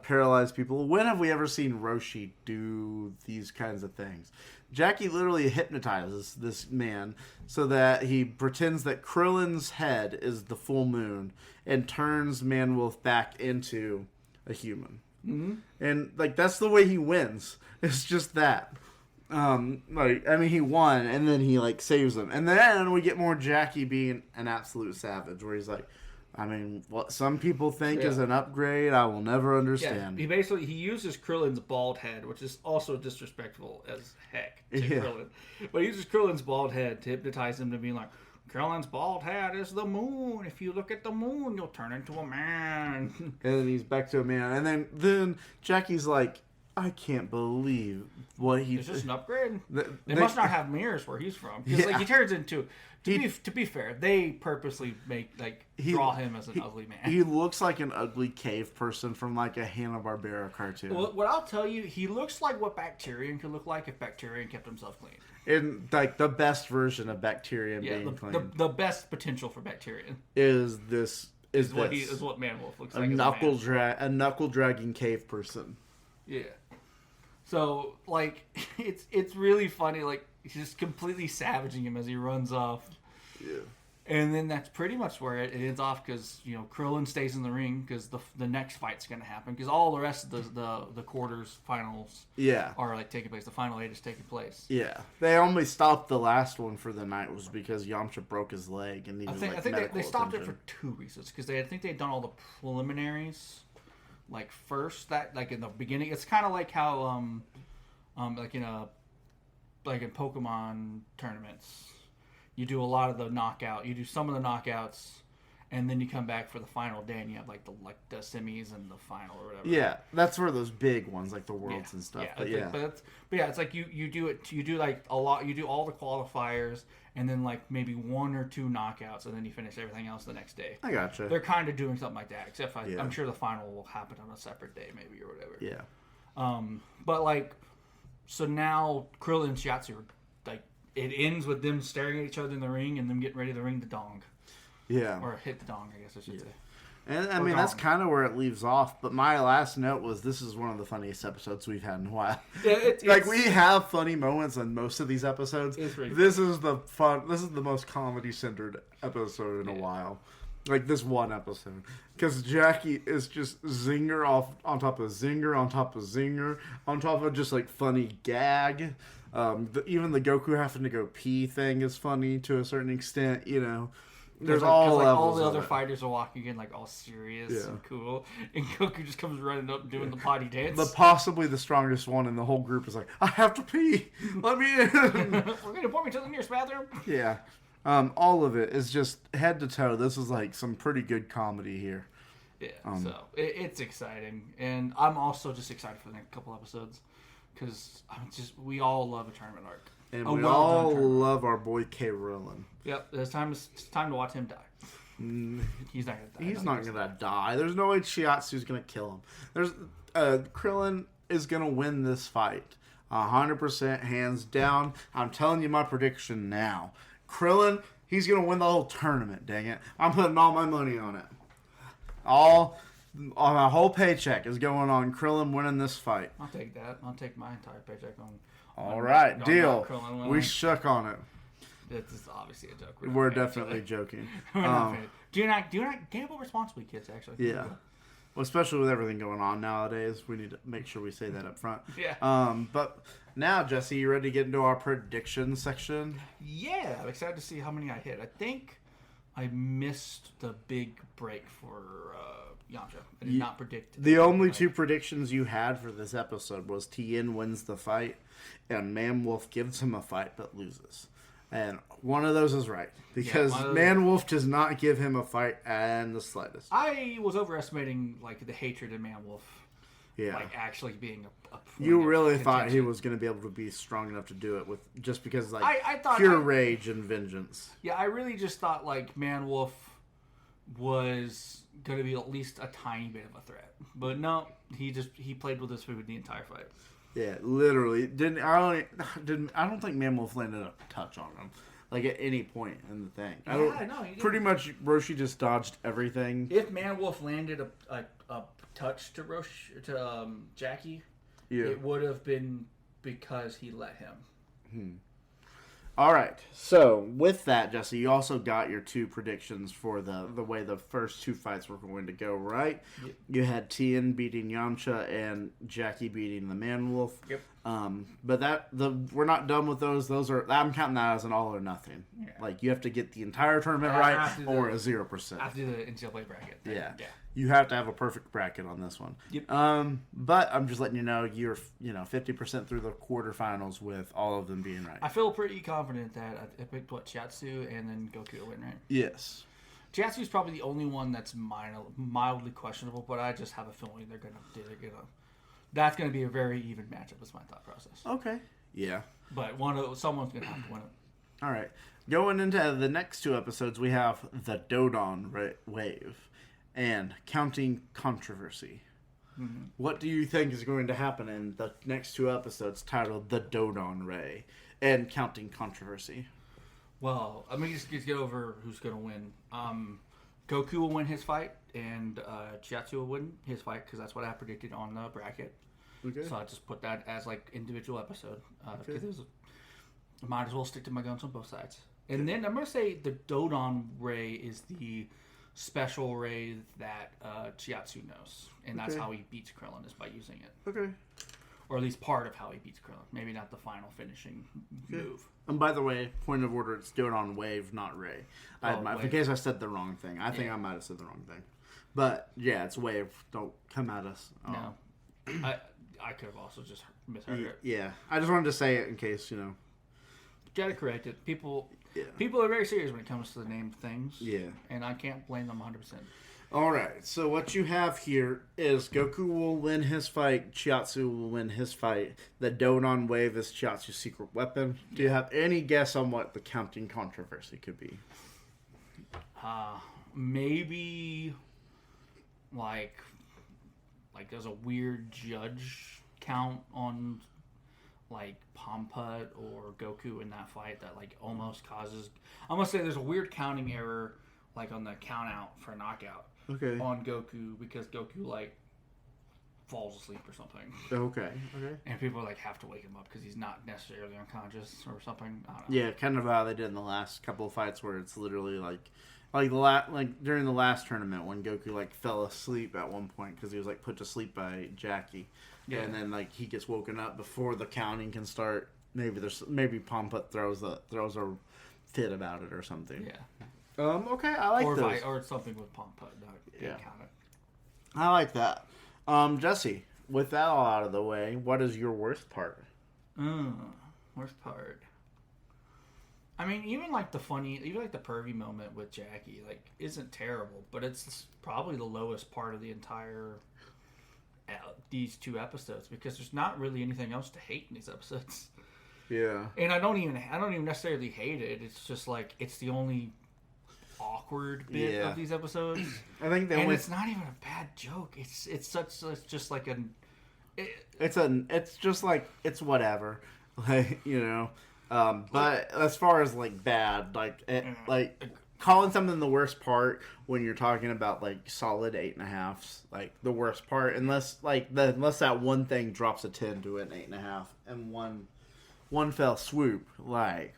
[SPEAKER 1] paralyze people. When have we ever seen Roshi do these kinds of things? Jackie literally hypnotizes this man so that he pretends that Krillin's head is the full moon and turns Man Wolf back into a human. Mm-hmm. And that's the way he wins. It's just that. He won, and then he saves him, and then we get more Jackie being an absolute savage, where he's like, what some people think is an upgrade, I will never understand.
[SPEAKER 3] Yeah, he uses Krillin's bald head, which is also disrespectful as heck to Krillin. But he uses Krillin's bald head to hypnotize him to be like, Krillin's bald head is the moon. If you look at the moon, you'll turn into a man.
[SPEAKER 1] And then he's back to a man. And then Jackie's like, I can't believe what he...
[SPEAKER 3] Is this an upgrade? They must not have mirrors where he's from. Because he turns into... To be fair, they purposely draw him as an ugly man.
[SPEAKER 1] He looks like an ugly cave person from a Hanna-Barbera cartoon.
[SPEAKER 3] Well, what I'll tell you, he looks like what Bacterian could look like if Bacterian kept himself clean.
[SPEAKER 1] And the best version of Bacterian being clean.
[SPEAKER 3] The best potential for Bacterian
[SPEAKER 1] is
[SPEAKER 3] what Man Wolf looks like.
[SPEAKER 1] A knuckle dragging cave person.
[SPEAKER 3] Yeah. So it's really funny. He's just completely savaging him as he runs off.
[SPEAKER 1] Yeah.
[SPEAKER 3] And then that's pretty much where it ends off, because Krillin stays in the ring because the next fight's going to happen, because all the rest of the quarters finals are taking place. The final 8 is taking place.
[SPEAKER 1] Yeah, they only stopped the last one for the night was because Yamcha broke his leg and needed
[SPEAKER 3] I think they stopped it for 2 reasons, because I think they'd done all the preliminaries first, that in the beginning. It's kind of like how in Pokemon tournaments, you do a lot of the knockout. You do some of the knockouts, and then you come back for the final day, and you have the semis and the final or whatever.
[SPEAKER 1] Yeah, that's where those big ones the worlds and stuff.
[SPEAKER 3] Yeah, but it's you do it. You do a lot. You do all the qualifiers, and then maybe 1 or 2 knockouts, and then you finish everything else the next day.
[SPEAKER 1] I gotcha.
[SPEAKER 3] They're kind of doing something like that, except I'm sure the final will happen on a separate day, maybe, or whatever.
[SPEAKER 1] Yeah.
[SPEAKER 3] But so now Krillin and Shiatsu are it ends with them staring at each other in the ring and them getting ready to ring the dong.
[SPEAKER 1] Yeah.
[SPEAKER 3] Or hit the dong, I guess I should say.
[SPEAKER 1] And that's kind of where it leaves off. But my last note was this is one of the funniest episodes we've had in a while. Yeah, we have funny moments in most of these episodes. This is the most comedy centered episode in a while. This one episode. Because Jackie is just zinger off on top of zinger on top of zinger on top of just funny gag. Even the Goku having to go pee thing is funny to a certain extent. There's all levels.
[SPEAKER 3] All the other fighters are walking in all serious and cool, and Goku just comes running up doing the potty dance.
[SPEAKER 1] But possibly the strongest one in the whole group is I have to pee. Let me in.
[SPEAKER 3] We're gonna point me to the nearest bathroom.
[SPEAKER 1] Yeah. All of it is just head to toe. This is some pretty good comedy here.
[SPEAKER 3] Yeah, so it's exciting, and I'm also just excited for the next couple episodes, because we all love a tournament arc,
[SPEAKER 1] and we all love our boy Krillin.
[SPEAKER 3] Yep, it's time to watch him die. He's not gonna die.
[SPEAKER 1] He's not gonna die. There's no way Shiatsu's gonna kill him. Krillin is gonna win this fight, 100% hands down. I'm telling you my prediction now. Krillin, he's going to win the whole tournament, dang it. I'm putting all my money on it. My whole paycheck is going on Krillin winning this fight.
[SPEAKER 3] I'll take that. I'll take my entire paycheck on
[SPEAKER 1] all right, deal. We shook on it.
[SPEAKER 3] This is obviously a joke.
[SPEAKER 1] We're definitely joking.
[SPEAKER 3] Do not gamble responsibly, kids, actually.
[SPEAKER 1] Yeah. Well, especially with everything going on nowadays, we need to make sure we say that up front.
[SPEAKER 3] Yeah.
[SPEAKER 1] But now, Jesse, you ready to get into our prediction section?
[SPEAKER 3] Yeah, I'm excited to see how many I hit. I think I missed the big break for Yamcha. I did not predict.
[SPEAKER 1] The only two predictions you had for this episode was Tien wins the fight and Man Wolf gives him a fight but loses. And one of those is right. Because Man Wolf does not give him a fight in the slightest.
[SPEAKER 3] I was overestimating like the hatred in Man Wolf.
[SPEAKER 1] Yeah.
[SPEAKER 3] Like actually being a
[SPEAKER 1] you really thought he was going to be able to be strong enough to do it with just because like
[SPEAKER 3] I thought
[SPEAKER 1] pure rage and vengeance.
[SPEAKER 3] Yeah, I really just thought like Man Wolf was going to be at least a tiny bit of a threat. But no, he played with his food the entire fight.
[SPEAKER 1] Yeah, literally. I don't think Man Wolf landed a touch on him. Like at any point in the thing. Pretty much Roshi just dodged everything.
[SPEAKER 3] If Man Wolf landed a touch to Jackie, it would have been because he let him.
[SPEAKER 1] All right. So with that, Jesse, you also got your two predictions for the way the first two fights were going to go, right?
[SPEAKER 3] Yep.
[SPEAKER 1] You had Tien beating Yamcha and Jackie beating the Man Wolf.
[SPEAKER 3] Yep.
[SPEAKER 1] But we're not done with those. I'm counting that as an all or nothing. Yeah. Like you have to get the entire tournament right or a 0%.
[SPEAKER 3] I have to do the NCAA bracket.
[SPEAKER 1] Yeah. You have to have a perfect bracket on this one.
[SPEAKER 3] Yep.
[SPEAKER 1] But I'm just letting you know you're 50% through the quarterfinals with all of them being right.
[SPEAKER 3] I feel pretty confident that I picked Chiatsu and then Goku to win, right?
[SPEAKER 1] Yes.
[SPEAKER 3] Chiatsu's probably the only one that's mildly questionable, but I just have a feeling that's gonna be a very even matchup. Is my thought process.
[SPEAKER 1] Okay. Yeah.
[SPEAKER 3] But someone's gonna have to win it.
[SPEAKER 1] All right. Going into the next two episodes, we have the Dodon Wave and Counting Controversy. Mm-hmm. What do you think is going to happen in the next two episodes titled The Dodon Ray and Counting Controversy?
[SPEAKER 3] Well, I'm going to just get over who's going to win. Goku will win his fight, and Chiatsu will win his fight, because that's what I predicted on the bracket. Okay. So I just put that as, like, individual episode. Because I might as well stick to my guns on both sides. And then I'm going to say the Dodon Ray is the special ray that Chiatsu knows. And that's how he beats Krillin, is by using it. Okay. Or at least part of how he beats Krillin. Maybe not the final finishing move. And
[SPEAKER 1] by the way, point of order, it's Dodon Wave, not Ray. In case I said the wrong thing. I think I might have said the wrong thing. But, yeah, it's Wave. Don't come at us.
[SPEAKER 3] No. I could have also just misheard it.
[SPEAKER 1] Yeah. I just wanted to say it in case,
[SPEAKER 3] Gotta correct it. People are very serious when it comes to the name things. Yeah. And I can't blame them 100%.
[SPEAKER 1] All right. So what you have here is Goku will win his fight. Chiatsu will win his fight. The Dodon Wave is Chiatsu's secret weapon. Do you have any guess on what the Counting Controversy could be?
[SPEAKER 3] Maybe like there's a weird judge count on like Pomput or Goku in that fight that like almost causes. I'm gonna say there's a weird counting error like on the count out for a knockout. Okay. On Goku because Goku like falls asleep or something. Okay. And people like have to wake him up because he's not necessarily unconscious or something. I don't know.
[SPEAKER 1] Yeah, kind of how they did in the last couple of fights where it's literally like during the last tournament when Goku like fell asleep at one point because he was like put to sleep by Jackie. Yeah. And then like he gets woken up before the counting can start. Maybe Pomput throws a fit about it or something.
[SPEAKER 3] Yeah.
[SPEAKER 1] Okay, I like those.
[SPEAKER 3] Or something with Pomput. Yeah.
[SPEAKER 1] I like that. Jesse, with that all out of the way, what is your worst part?
[SPEAKER 3] Worst part. I mean, even like the pervy moment with Jackie, like, isn't terrible, but it's probably the lowest part of the entire these two episodes because there's not really anything else to hate in these episodes. Yeah. And I don't even necessarily hate it. It's just like it's the only awkward bit of these episodes. I think it's not even a bad joke. It's just like
[SPEAKER 1] it's whatever. Like, but as far as like bad, like calling something the worst part when you're talking about like solid 8.5s, like the worst part, unless that one thing drops a 10 to an 8.5 and one fell swoop, like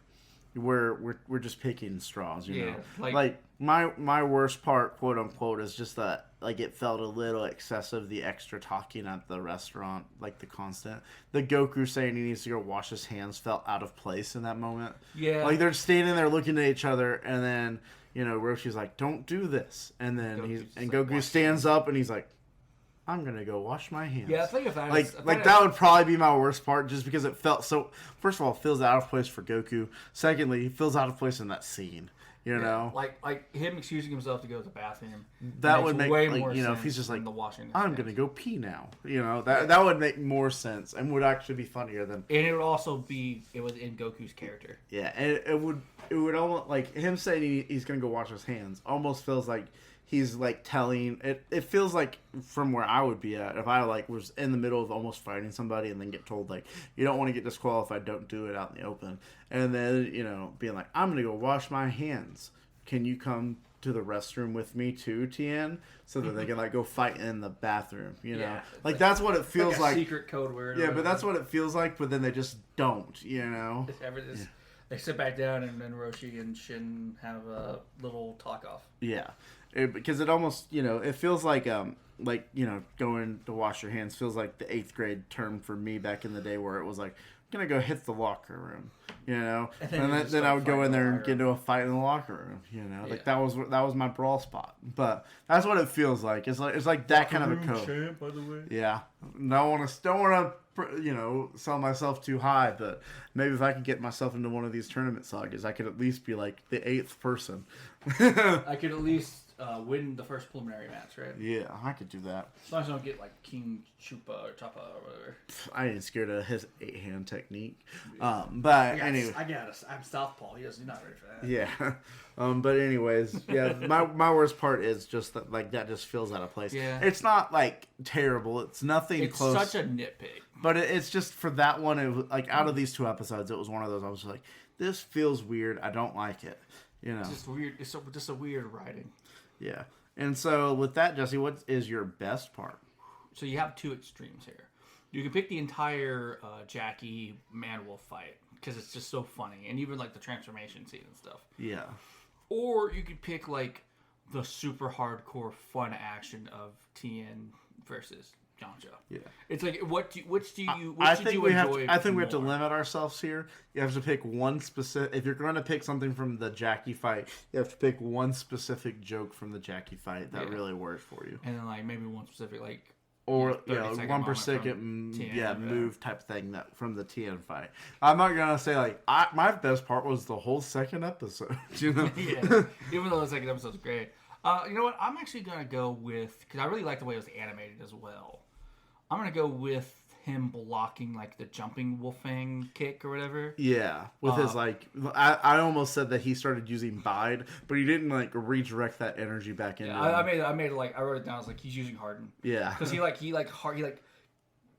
[SPEAKER 1] we're just picking straws, you know. Like my worst part, quote unquote, is just that like it felt a little excessive, the extra talking at the restaurant, like the constant. The Goku saying he needs to go wash his hands felt out of place in that moment. Yeah. Like they're standing there looking at each other and then, Roshi's like, don't do this. And then
[SPEAKER 3] Goku's
[SPEAKER 1] Goku stands up and he's like, I'm going to go wash my hands.
[SPEAKER 3] Yeah, think of that.
[SPEAKER 1] That would probably be my worst part just because it felt so, first of all, it feels out of place for Goku. Secondly, it feels out of place in that scene.
[SPEAKER 3] Like him excusing himself to go to the bathroom.
[SPEAKER 1] That would make
[SPEAKER 3] way more sense
[SPEAKER 1] if he's just like,
[SPEAKER 3] the washing.
[SPEAKER 1] I'm gonna go pee now. That would make more sense and would actually be funnier than.
[SPEAKER 3] And it would also be within Goku's character.
[SPEAKER 1] Yeah, and it would almost like him saying he's gonna go wash his hands. Almost feels like he's like telling it. It feels like from where I would be at if I like was in the middle of almost fighting somebody and then get told like you don't want to get disqualified, don't do it out in the open, and then being like I'm gonna go wash my hands. Can you come to the restroom with me too, Tien? So that they can like go fight in the bathroom.
[SPEAKER 3] Yeah,
[SPEAKER 1] like that's what it feels like.
[SPEAKER 3] Secret code word.
[SPEAKER 1] Yeah, but that's what it feels like. But then they just don't.
[SPEAKER 3] They sit back down and then Roshi and Shin have a little talk off.
[SPEAKER 1] Yeah. Because it almost, it feels like going to wash your hands feels like the 8th grade term for me back in the day where it was like, I'm going to go hit the locker room, and then I would go in there and get into a fight in the locker room, like that was my brawl spot. But that's what it feels like. It's like that kind of a code.
[SPEAKER 3] Champ, by the way.
[SPEAKER 1] Yeah. Don't want to, sell myself too high, but maybe if I could get myself into one of these tournament sagas, I could at least be like the 8th person.
[SPEAKER 3] I could at least win the first preliminary match, right?
[SPEAKER 1] Yeah, I could do that.
[SPEAKER 3] As long as I don't get like King Chupa or Choppa or whatever.
[SPEAKER 1] I ain't scared of his 8-hand technique. But anyway,
[SPEAKER 3] I'm Southpaw. He's not ready for that.
[SPEAKER 1] Yeah. But anyways, yeah. My worst part is just that that just feels out of place.
[SPEAKER 3] Yeah.
[SPEAKER 1] It's not like terrible. It's nothing close.
[SPEAKER 3] It's such a nitpick.
[SPEAKER 1] But it's just for that one. It was, like out of these 2 episodes, it was one of those. I was like, this feels weird. I don't like it.
[SPEAKER 3] It's just weird. It's just a weird writing.
[SPEAKER 1] Yeah. And so with that, Jesse, what is your best part?
[SPEAKER 3] So you have 2 extremes here. You can pick the entire Jackie Manwolf fight because it's just so funny, and even like the transformation scene and stuff.
[SPEAKER 1] Yeah.
[SPEAKER 3] Or you could pick like the super hardcore fun action of Tien versus Yamcha.
[SPEAKER 1] Yeah.
[SPEAKER 3] It's like which did you enjoy?
[SPEAKER 1] I think we have to limit ourselves here. You have to pick one specific. If you're going to pick something from the Jackie fight, you have to pick one specific joke from the Jackie fight that really worked for you,
[SPEAKER 3] and then like maybe one specific like.
[SPEAKER 1] Or 1% move type thing that from the Tien fight. I'm not gonna say like my best part was the whole second episode.
[SPEAKER 3] Yeah, even though the second episode's great. You know what? I'm actually gonna go with because I really like the way it was animated as well. I'm gonna go with him blocking like the jumping Wolfang kick or whatever.
[SPEAKER 1] Yeah, with his like, I almost said that he started using Bide, but he didn't like redirect that energy back into.
[SPEAKER 3] I made it like I wrote it down. I was like, he's using Harden.
[SPEAKER 1] Yeah,
[SPEAKER 3] because he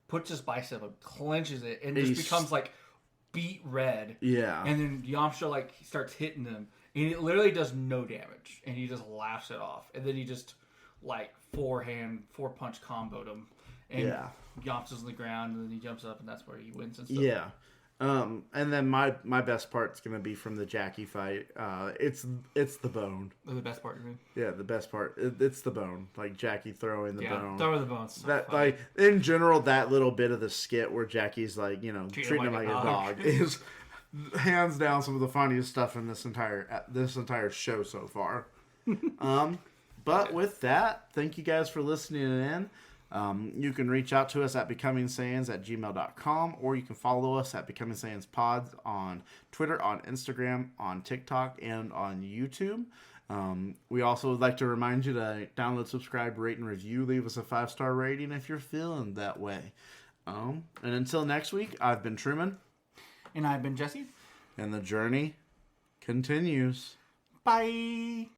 [SPEAKER 3] puts his bicep up, clenches it, and just becomes like beet red.
[SPEAKER 1] Yeah,
[SPEAKER 3] and then Yamcha like he starts hitting him, and it literally does no damage, and he just laughs it off, and then he just like 4-punch comboed him. And Yamcha's on the ground, and then he jumps up, and that's where he wins and stuff.
[SPEAKER 1] Yeah. And then my best part's gonna be from the Jackie fight. It's the bone.
[SPEAKER 3] Oh, the best part, you mean?
[SPEAKER 1] Yeah, the best part. It's the bone. Like Jackie throwing the bone.
[SPEAKER 3] Throwing the bone. So
[SPEAKER 1] that
[SPEAKER 3] funny.
[SPEAKER 1] like in general, that little bit of the skit where Jackie's like treating him like a dog is hands down some of the funniest stuff in this entire show so far. But with that, thank you guys for listening in. You can reach out to us at becomingsaiyans@gmail.com, or you can follow us at Becoming Saiyans Pods on Twitter, on Instagram, on TikTok, and on YouTube. We also would like to remind you to download, subscribe, rate, and review. Leave us a 5-star rating if you're feeling that way. And until next week, I've been Truman.
[SPEAKER 3] And I've been Jesse.
[SPEAKER 1] And the journey continues.
[SPEAKER 3] Bye.